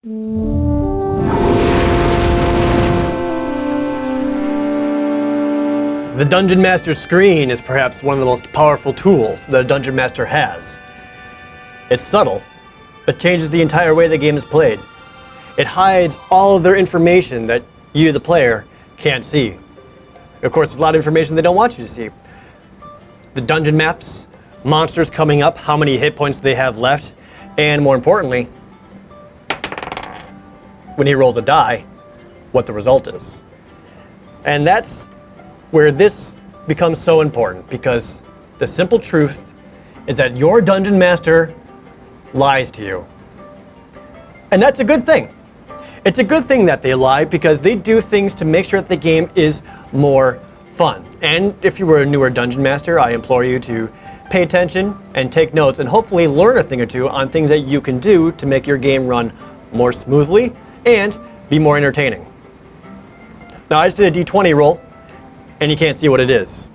The Dungeon Master screen is perhaps one of the most powerful tools that a Dungeon Master has. It's subtle, but changes the entire way the game is played. It hides all of their information that you, the player, can't see. Of course, there's a lot of information they don't want you to see. The dungeon maps, monsters coming up, how many hit points they have left, and more importantly, when he rolls a die, what the result is. And that's where this becomes so important, because the simple truth is that your dungeon master lies to you. And that's a good thing. It's a good thing that they lie, because they do things to make sure that the game is more fun. And if you were a newer dungeon master, I implore you to pay attention and take notes and hopefully learn a thing or two on things that you can do to make your game run more smoothly and be more entertaining. Now, I just did a d20 roll, and you can't see what it is.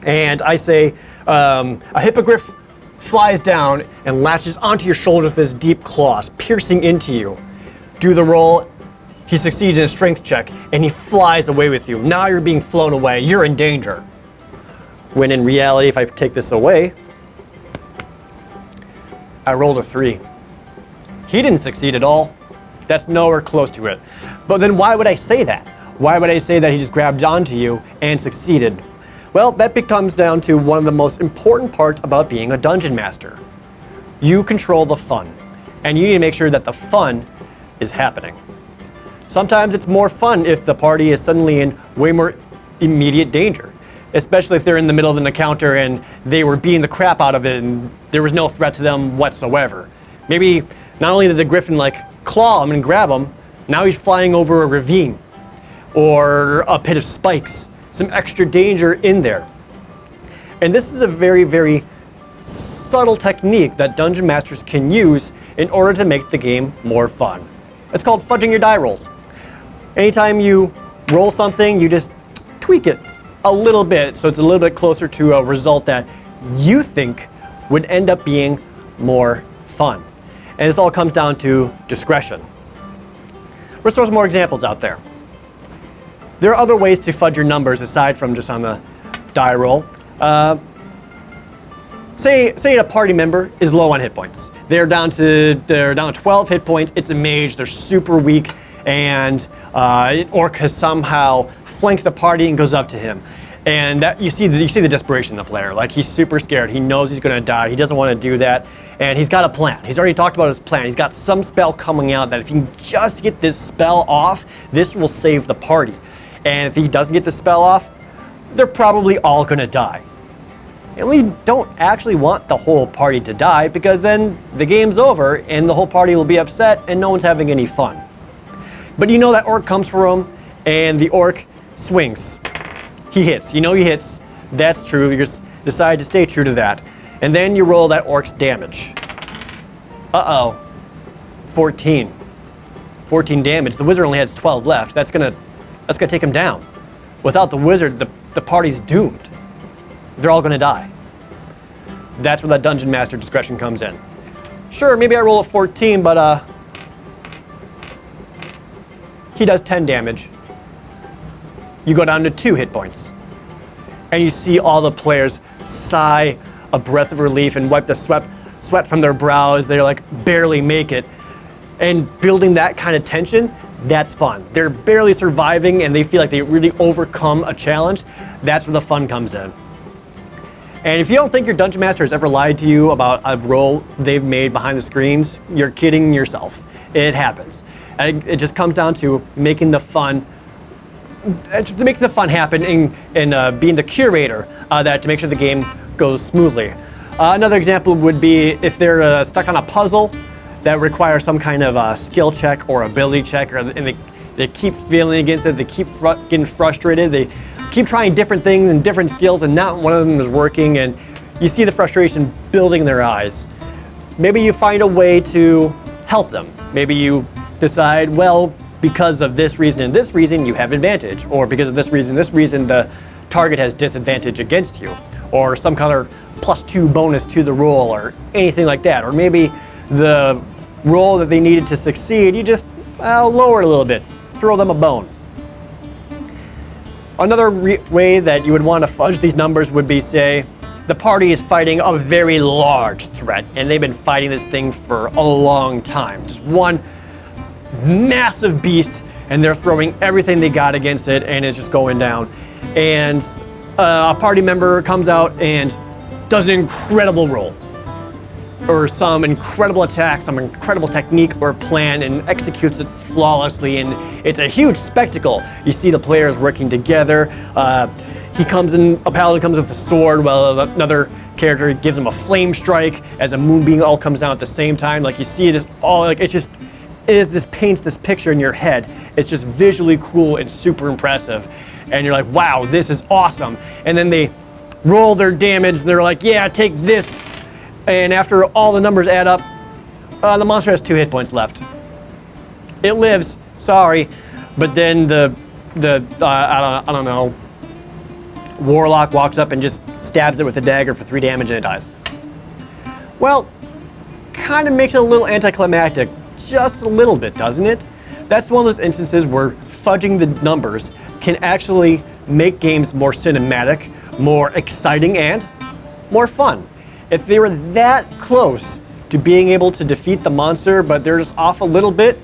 And I say, a hippogriff flies down and latches onto your shoulder with his deep claws, piercing into you. Do the roll, he succeeds in a strength check, and he flies away with you. Now you're being flown away, you're in danger. When in reality, if I take this away, I rolled a 3. He didn't succeed at all. That's nowhere close to it. But then why would I say that? Why would I say that he just grabbed onto you and succeeded? Well, that comes down to one of the most important parts about being a dungeon master. You control the fun, and you need to make sure that the fun is happening. Sometimes it's more fun if the party is suddenly in way more immediate danger, especially if they're in the middle of an encounter and they were beating the crap out of it and there was no threat to them whatsoever. Maybe not only did the griffin claw him and grab him, now he's flying over a ravine or a pit of spikes, some extra danger in there. And this is a very, very subtle technique that dungeon masters can use in order to make the game more fun. It's called fudging your die rolls. Anytime you roll something, you just tweak it a little bit so it's a little bit closer to a result that you think would end up being more fun. And this all comes down to discretion. Let's throw some more examples out there. There are other ways to fudge your numbers aside from just on the die roll. Say a party member is low on hit points. They're down to 12 hit points. It's a mage. They're super weak, and an orc has somehow flanked the party and goes up to him. And that you see the desperation in the player. He's super scared. He knows he's going to die. He doesn't want to do that, and he's got a plan. He's already talked about his plan. He's got some spell coming out that if he can just get this spell off, this will save the party. And if he doesn't get the spell off, they're probably all going to die. And we don't actually want the whole party to die, because then the game's over and the whole party will be upset and no one's having any fun. But you know that orc comes for him and the orc swings. He hits. You know he hits. That's true. You just decide to stay true to that. And then you roll that orc's damage. Uh-oh. 14. 14 damage. The wizard only has 12 left. That's gonna take him down. Without the wizard, the party's doomed. They're all gonna die. That's where that dungeon master discretion comes in. Sure, maybe I roll a 14, but he does 10 damage. You go down to 2 hit points. And you see all the players sigh a breath of relief and wipe the sweat from their brows. They barely make it. And building that kind of tension, that's fun. They're barely surviving and they feel like they really overcome a challenge. That's where the fun comes in. And if you don't think your dungeon master has ever lied to you about a roll they've made behind the screens, you're kidding yourself. It happens. And it just comes down to making the fun happen and being the curator that to make sure the game goes smoothly. Another example would be if they're stuck on a puzzle that requires some kind of skill check or ability check, and they keep failing against it, they keep getting frustrated, they keep trying different things and different skills and not one of them is working, and you see the frustration building in their eyes. Maybe you find a way to help them. Maybe you decide, well, because of this reason and this reason, you have advantage, or because of this reason, the target has disadvantage against you, or some kind of +2 bonus to the roll, or anything like that. Or maybe the roll that they needed to succeed, you just lower it a little bit, throw them a bone. Another way that you would want to fudge these numbers would be, say, the party is fighting a very large threat, and they've been fighting this thing for a long time. Just one massive beast, and they're throwing everything they got against it, and it's just going down. And a party member comes out and does an incredible roll, or some incredible attack, some incredible technique or plan, and executes it flawlessly, and it's a huge spectacle. You see the players working together. A paladin comes with a sword, while another character gives him a flame strike as a moonbeam all comes down at the same time. Like, you see it as all, like, this paints this picture in your head. It's just visually cool and super impressive. And you're like, wow, this is awesome. And then they roll their damage, and they're like, yeah, take this. And after all the numbers add up, the monster has 2 hit points left. It lives, sorry. But then I don't know, warlock walks up and just stabs it with a dagger for 3 damage and it dies. Well, kind of makes it a little anticlimactic, just a little bit, doesn't it? That's one of those instances where fudging the numbers can actually make games more cinematic, more exciting, and more fun. If they were that close to being able to defeat the monster, but they're just off a little bit,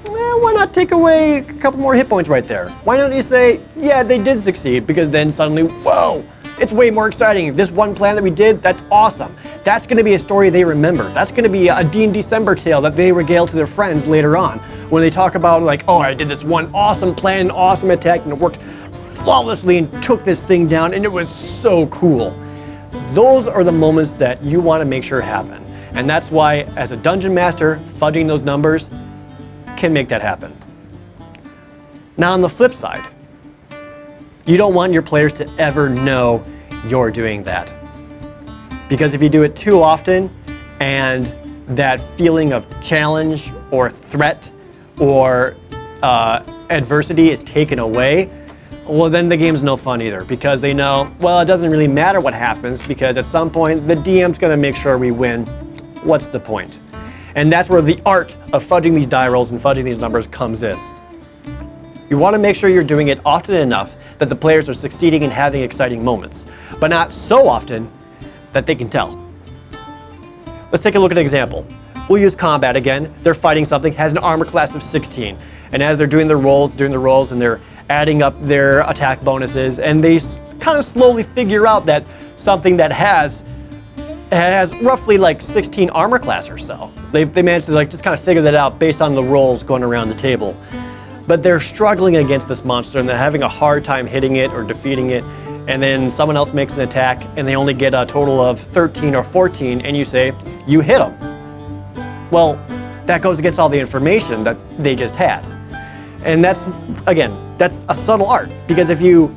why not take away a couple more hit points right there? Why don't you say, yeah, they did succeed, because then suddenly, whoa, it's way more exciting. This one plan that we did, that's awesome. That's going to be a story they remember. That's going to be a DNDecember tale that they regale to their friends later on, when they talk about, like, oh, I did this one awesome plan, an awesome attack, and it worked flawlessly and took this thing down, and it was so cool. Those are the moments that you want to make sure happen. And that's why, as a dungeon master, fudging those numbers can make that happen. Now, on the flip side, you don't want your players to ever know you're doing that. Because if you do it too often, and that feeling of challenge or threat or adversity is taken away, well, then the game's no fun either, because they know, well, it doesn't really matter what happens, because at some point the DM's going to make sure we win. What's the point? And that's where the art of fudging these die rolls and fudging these numbers comes in. You want to make sure you're doing it often enough that the players are succeeding and having exciting moments, but not so often that they can tell. Let's take a look at an example. We'll use combat again. They're fighting something, has an armor class of 16. And as they're doing their rolls, and they're adding up their attack bonuses, and they kind of slowly figure out that something that has roughly like 16 armor class or so. They managed to like just kind of figure that out based on the rolls going around the table. But they're struggling against this monster, and they're having a hard time hitting it or defeating it. And then someone else makes an attack, and they only get a total of 13 or 14, and you say, you hit them. Well, that goes against all the information that they just had. And that's a subtle art, because if you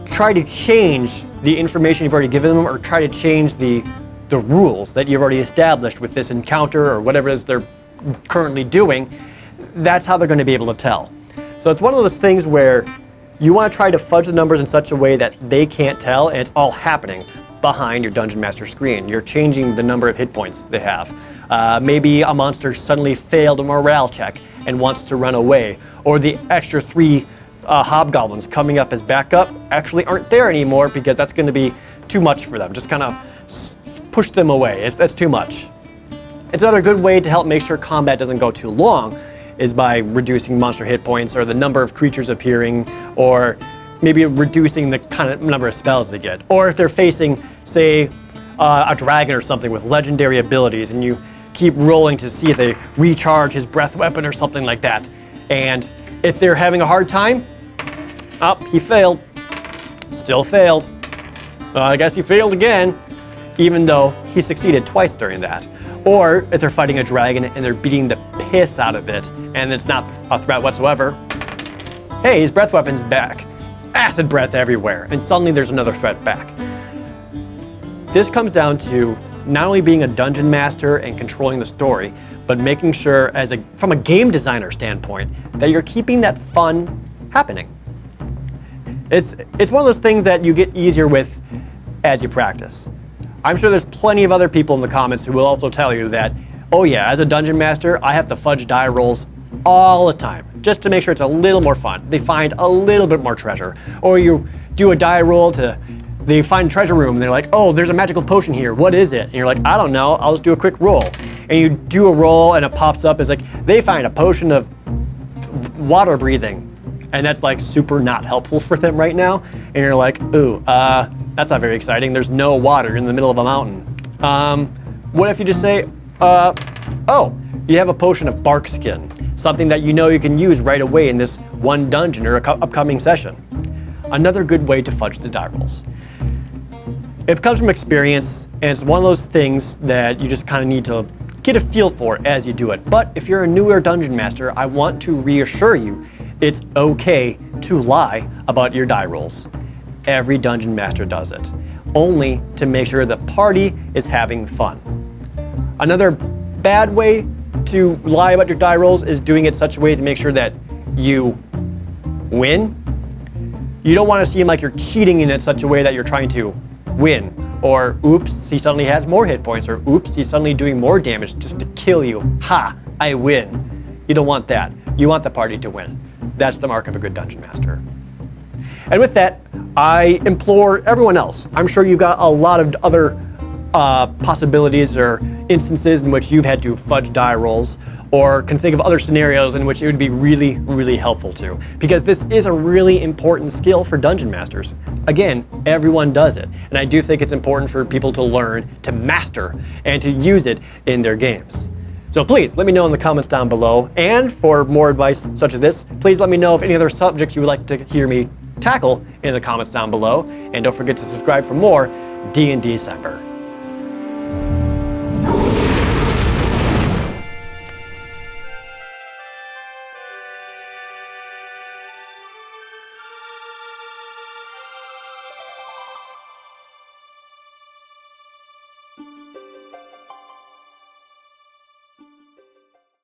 try to change the information you've already given them, or try to change the rules that you've already established with this encounter or whatever it is they're currently doing, that's how they're going to be able to tell. So it's one of those things where you want to try to fudge the numbers in such a way that they can't tell, and it's all happening behind your Dungeon Master screen. You're changing the number of hit points they have. Maybe a monster suddenly failed a morale check and wants to run away, or the extra 3 hobgoblins coming up as backup actually aren't there anymore, because that's going to be too much for them. Just kind of push them away. That's too much. It's another good way to help make sure combat doesn't go too long is by reducing monster hit points, or the number of creatures appearing, or maybe reducing the kind of number of spells they get. Or if they're facing, say, a dragon or something with legendary abilities, and you keep rolling to see if they recharge his breath weapon or something like that. And if they're having a hard time, he failed. Still failed. I guess he failed again, even though he succeeded twice during that. Or if they're fighting a dragon and they're beating the piss out of it, and it's not a threat whatsoever, hey, his breath weapon's back. Acid breath everywhere, and suddenly there's another threat back. This comes down to not only being a dungeon master and controlling the story, but making sure, from a game designer standpoint, that you're keeping that fun happening. It's one of those things that you get easier with as you practice. I'm sure there's plenty of other people in the comments who will also tell you that Oh yeah, as a dungeon master, I have to fudge die rolls all the time, just to make sure it's a little more fun. They find a little bit more treasure. Or you do a die roll they find a treasure room and they're like, oh, there's a magical potion here, what is it? And you're like, I don't know, I'll just do a quick roll. And you do a roll and it pops up as like, they find a potion of water breathing. And that's like super not helpful for them right now. And you're like, ooh, that's not very exciting. There's no water in the middle of a mountain. What if you just say, oh, you have a potion of bark skin, something that you know you can use right away in this one dungeon or upcoming session. Another good way to fudge the die rolls. It comes from experience, and it's one of those things that you just kind of need to get a feel for as you do it. But if you're a newer dungeon master, I want to reassure you, it's okay to lie about your die rolls. Every dungeon master does it, only to make sure the party is having fun. Another bad way to lie about your die rolls is doing it such a way to make sure that you win. You don't want to seem like you're cheating in it such a way that you're trying to win. Or, oops, he suddenly has more hit points. Or, oops, he's suddenly doing more damage just to kill you. Ha, I win. You don't want that. You want the party to win. That's the mark of a good dungeon master. And with that, I implore everyone else. I'm sure you've got a lot of other possibilities or instances in which you've had to fudge die rolls, or can think of other scenarios in which it would be really, really helpful to. Because this is a really important skill for dungeon masters. Again, everyone does it. And I do think it's important for people to learn, to master, and to use it in their games. So please, let me know in the comments down below. And for more advice such as this, please let me know if any other subjects you would like to hear me tackle in the comments down below. And don't forget to subscribe for more D&December.